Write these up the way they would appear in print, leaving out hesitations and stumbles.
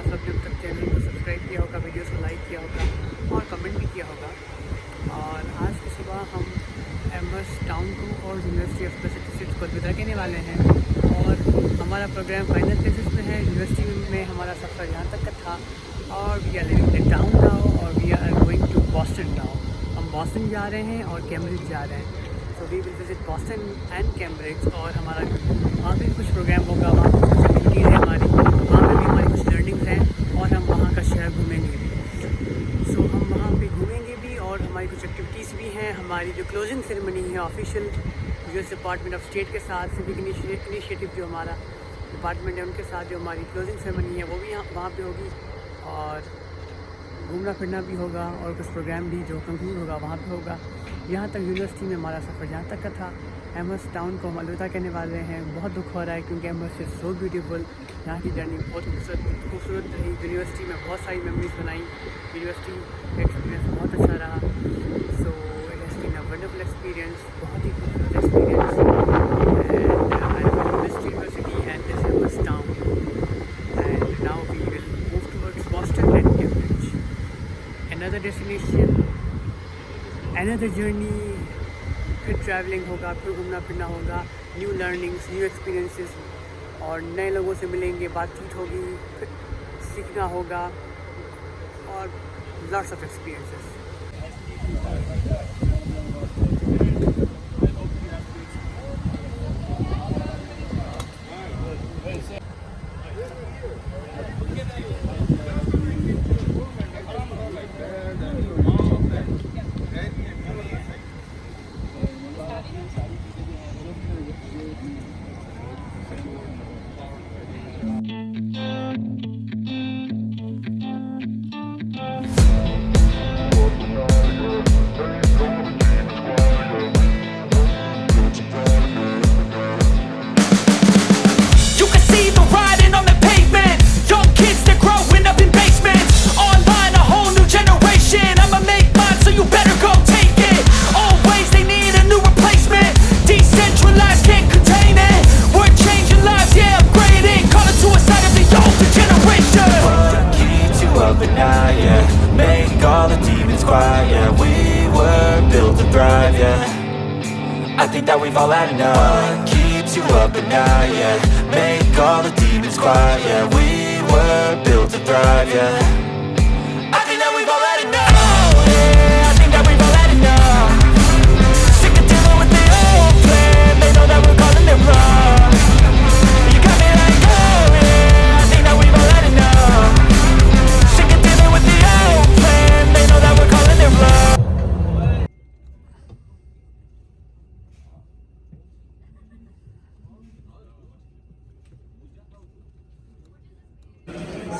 सबने अब तक चैनल को सब्सक्राइब किया होगा, वीडियोस को लाइक किया होगा और कमेंट भी किया होगा। और आज की सुबह हम एमहर्स्ट टाउन को और यूनिवर्सिटी ऑफ मैसेच्यूसेट्स को अलविदा कहने वाले हैं और हमारा प्रोग्राम फाइनल फेजेस में है। यूनिवर्सिटी में हमारा सफ़र यहाँ तक का था और we are living in town now और we are going to Boston now. हम बॉस्टन जा रहे हैं और कैम्ब्रिज जा रहे हैं। So we will visit Boston and Cambridge और हमारा वहाँ भी कुछ प्रोग्राम होगा, वहाँ पर कुछ एक्टिविटीज़ है हमारी, वहाँ पर भी हमारी कुछ लर्निंग्स हैं और हम वहाँ का शहर घूमेंगे भी। सो हम वहाँ पे घूमेंगे भी और हमारी कुछ एक्टिविटीज़ भी हैं। हमारी जो क्लोजिंग सेरेमनी है official US department of state के साथ, सिविक इनिशिएटिव जो हमारा डिपार्टमेंट है उनके साथ जो हमारी क्लोजिंग सेरेमनी है वो भी वहाँ पे होगी और घूमना फिरना भी होगा और कुछ प्रोग्राम भी जो कंक्लूड होगा वहाँ पे होगा। यहाँ तक यूनिवर्सिटी में हमारा सफ़र जहाँ तक का था। एमहर्स्ट टाउन को हम अलविदा कहने वाले हैं। बहुत दुख हो रहा है क्योंकि एमहर्स्ट इज़ सो ब्यूटीफुल। यहाँ की जर्नी बहुत खूबसूरत रही। यूनिवर्सिटी में बहुत सारी मेमोरीज बनाई। यूनिवर्सिटी का एक्सपीरियंस बहुत अच्छा रहा। So it has been a wonderful experience, बहुत ही खूबसूरत experience. University and this Amherst town and now we will move towards Boston and Cambridge. Another destination, another journey, फिर ट्रैवलिंग होगा, फिर घूमना फिरना होगा, न्यू लर्निंग्स, न्यू एक्सपीरियंसेस और नए लोगों से मिलेंगे, बातचीत होगी, फिर सीखना होगा और lots of experiences. I think that we've all had enough. What keeps you up at night, yeah? Make all the demons quiet, yeah. We were built to thrive, yeah. I think that we've all had enough. Oh, yeah, I think that we've all had enough. Sick of dealing with the old plan. They know that we're calling it wrong. You got me like, oh, yeah, I think that we've all had enough. Sick of dealing with the old plan. They know that we're calling it wrong.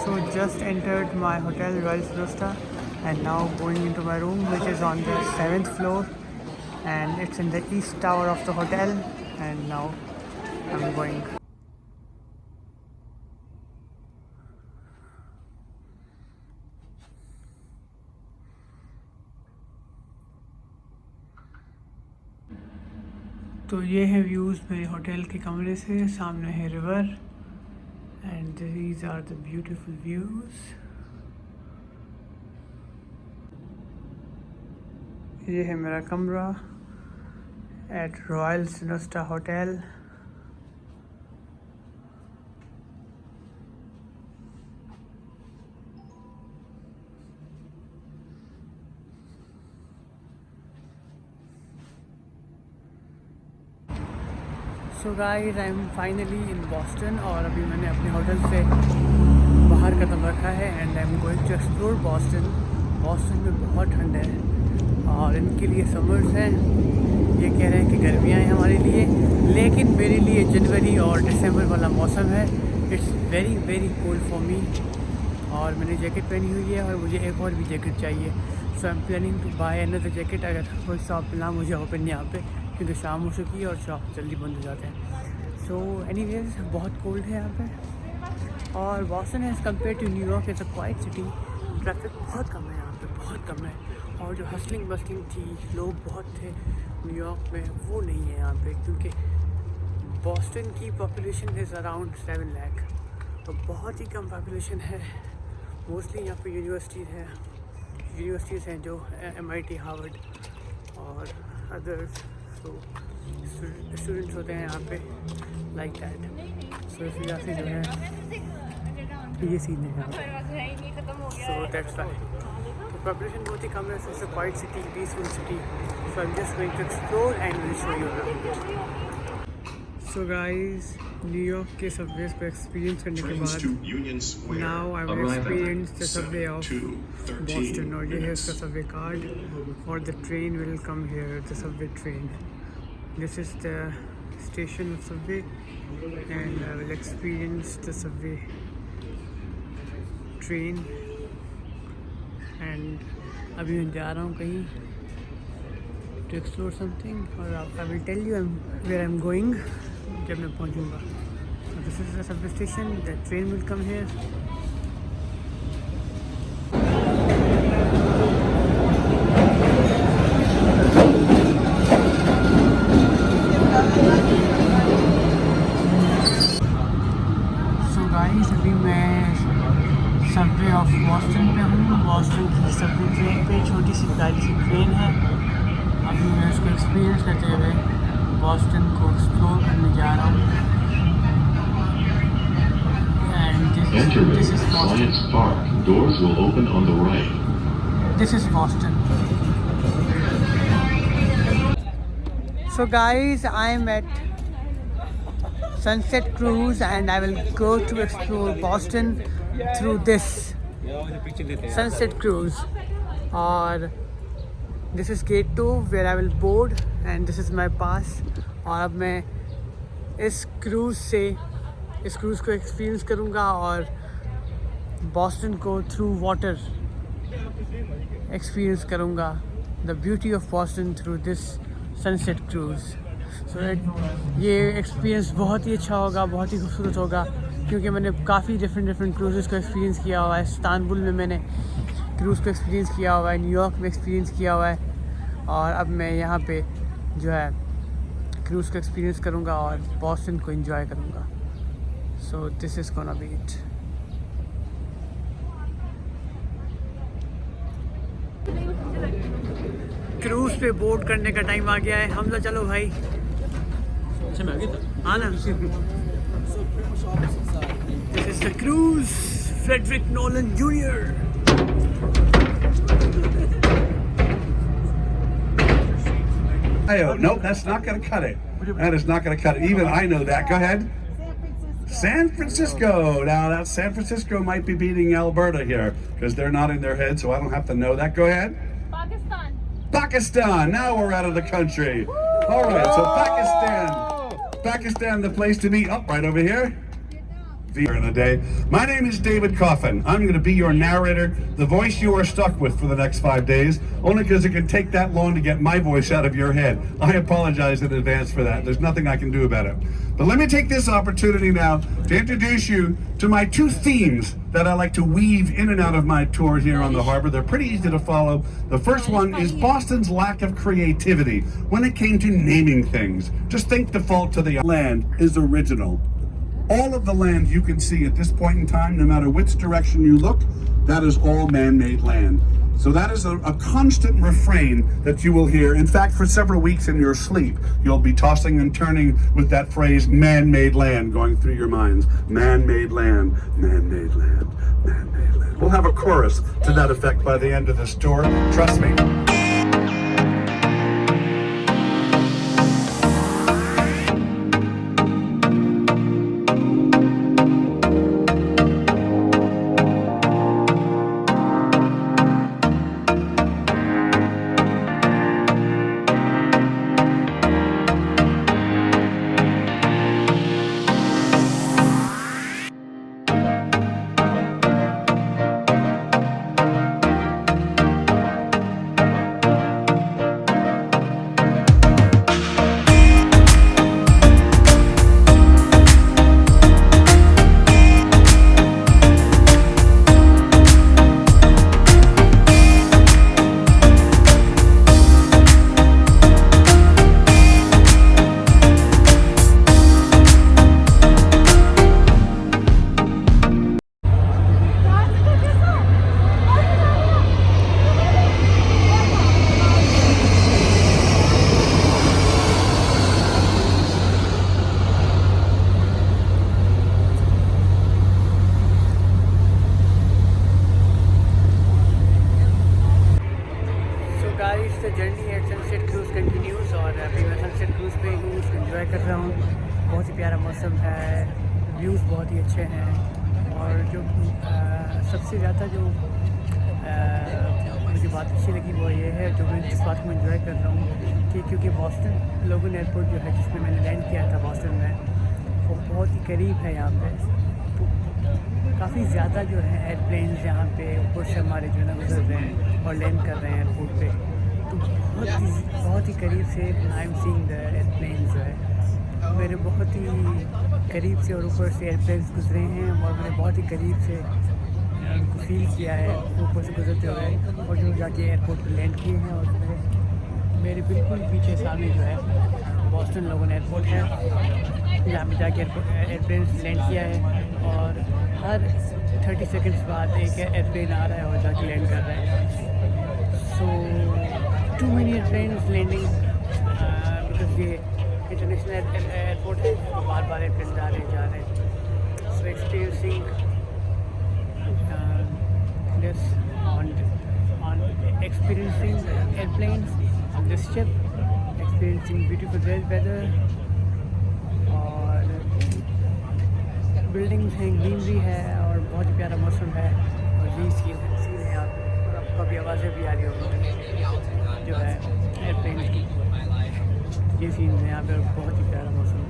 So just entered my hotel Royal Rosta and now going into my room, which is on the 7th floor and it's in the east tower of the hotel, and now I'm going. तो ये है views मेरे hotel के कमरे से। सामने है river and these are the beautiful views. ये है मेरा कमरा at Royal Rosta Hotel. So guys, I am finally in Boston और अभी मैंने अपने होटल से बाहर कदम रखा है and I am going to explore Boston. Boston में बहुत ठंड है और इनके लिए समर्स हैं। ये कह रहे हैं कि गर्मियाँ हैं हमारे लिए, लेकिन मेरे लिए जनवरी और दिसंबर वाला मौसम है। It's very very cold for me और मैंने जैकेट पहनी हुई है और मुझे एक और भी जैकेट चाहिए। So I am planning to buy another jacket अगर कोई शॉप ना मुझे ओपन यहाँ पे, क्योंकि शाम हो चुकी है और शॉप जल्दी बंद हो जाते हैं। सो एनीवेज बहुत कोल्ड है यहाँ पे और Boston as compare to New York is a quite city. Traffic बहुत कम है यहाँ पे, बहुत कम है और जो हसलिंग बसलिंग थी, लोग बहुत थे न्यूयॉर्क में, वो नहीं है यहाँ पे क्योंकि बॉस्टन की पॉपुलेशन इज़ अराउंड 7 लाख, तो बहुत ही कम पॉपुलेशन है मोस्टली यहाँ पे यूनिवर्सिटीज़ हैं जो MIT, हार्वर्ड और अदर्स, तो स्टूडेंट्स होते हैं यहाँ पे लाइक दैट। सो इस वजह से जो है ये सीन है यहाँ पे, सो दैट्स वाई। तो पॉपुलेशन बहुत ही कम है, so it's a quite city, peaceful city. So I am just going to explore and will show you around. So guys, New York के सबवेज को एक्सपीरियंस करने के बाद now I will experience the subway of Boston. और ये है उसका subway card और the train will come here, the subway train. This is the station of Subway and I will experience the subway train. And अभी मैं जा रहा हूँ कहीं टू एक्सप्लोर समथिंग, और I will tell you where I am going जब मैं पहुँचूँगा। This is the subway station, the train will come here. So guys, अभी मैं सबवे ऑफ बॉस्टन पे हूँ। बॉस्टन की सबवे ट्रेन पे छोटी सी प्यारी सी ट्रेन है। अभी मैं उसको एक्सपीरियंस करते हुए बॉस्टन को एक्सप्लोर करने जा रहा हूँ। And this is Boston. Doors will open on the right. This is Boston. So guys, I am at Sunset Cruise and I will go to explore Boston through this Sunset Cruise. Or this is gate 2 where I will board and this is my pass. और अब मैं इस cruise को experience करूँगा और Boston को through water experience करूँगा, the beauty of Boston through this sunset cruise. So ये एक्सपीरियंस बहुत ही अच्छा होगा, बहुत ही खूबसूरत होगा, क्योंकि मैंने काफ़ी डिफरेंट क्रूज़ को एक्सपीरियंस किया हुआ है। इस्तांबुल में मैंने क्रूज़ को एक्सपीरियंस किया हुआ है, न्यूयॉर्क में एक्सपीरियंस किया हुआ है, और अब मैं यहाँ पे जो है क्रूज़ को एक्सपीरियंस करूँगा और बॉस्टन को एंजॉय करूँगा। So this is gonna be it. Cruise पे बोर्ड करने का टाइम आ गया है। हमजा चलो भाई। हाँ ना। This is the cruise, Frederick Nolan Jr. Nope, that's not going to cut it. That is not going to cut it. Even I know that. Go ahead. San Francisco. Now, that San Francisco might be beating Alberta here because they're nodding their head, so I don't have to know that. Go ahead. Pakistan. Now we're out of the country. All right, so Pakistan, the place to be. Right over here. In the day. My name is David Coffin. I'm going to be your narrator, the voice you are stuck with for the next 5 days, only because it can take that long to get my voice out of your head. I apologize in advance for that. There's nothing I can do about it. But let me take this opportunity now to introduce you to my 2 themes that I like to weave in and out of my tour here on the harbor. They're pretty easy to follow. The first one is Boston's lack of creativity when it came to naming things. Just think default to the land is original. All of the land you can see at this point in time, no matter which direction you look, that is all man-made land. So that is a constant refrain that you will hear. In fact, for several weeks in your sleep, you'll be tossing and turning with that phrase, man-made land, going through your minds. Man-made land, man-made land, man-made land. We'll have a chorus to that effect by the end of this tour, trust me. अच्छे हैं। और जो सबसे ज़्यादा जो मुझे बात अच्छी लगी वो ये है, जो मैं जिस बात को एंजॉय कर रहा हूँ कि क्योंकि बॉस्टन लोगन एयरपोर्ट जो है जिसमें मैंने लैंड किया था बॉस्टन में, वो बहुत ही करीब है यहाँ पे। तो काफ़ी ज़्यादा जो है एयरप्लेन्स यहाँ पे ऊपर से हमारे जो है ना गुजर रहे हैं और लैंड कर रहे हैं एयरपोर्ट पे। तो बहुत ही करीब से I am seeing the airplanes जो है मेरे बहुत ही करीब से, और ऊपर से एयरप्लेन्स गुजरे हैं और मैंने बहुत ही करीब से उनको फील किया है ऊपर से गुजरते हुए, और जो जाके एयरपोर्ट पर लैंड किए हैं। और मेरे बिल्कुल पीछे सामने जो है बॉस्टन लोगन एयरपोर्ट है, जहाँ पे जाके एयरप्लेन लैंड किया है। और हर 30 सेकंड्स बाद एक एयरप्लेन आ रहा है और जाके लैंड कर रहा है। So too many airplanes landing, because ये इंटरनेशनल एयरपोर्ट है, तो बार बार एयरप्लेन जा रहे हैं। So experiencing this on experiencing airplanes on this ship, experiencing beautiful weather, और बिल्डिंग्स हैं, ग्रीनरी है और बहुत ही प्यारा मौसम है। और ये सीन है यहाँ पे, और आपको अभी आवाज़ें भी आ रही होगी जो है एयरप्लेन की। ये सीन है यहाँ पे और बहुत ही प्यारा मौसम है।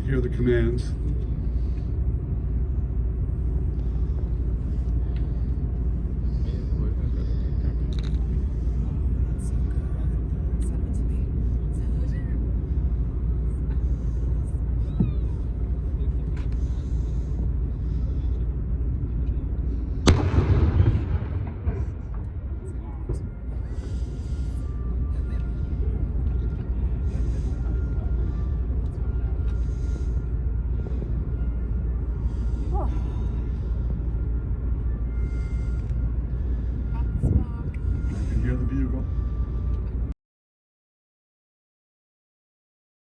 Hear the commands.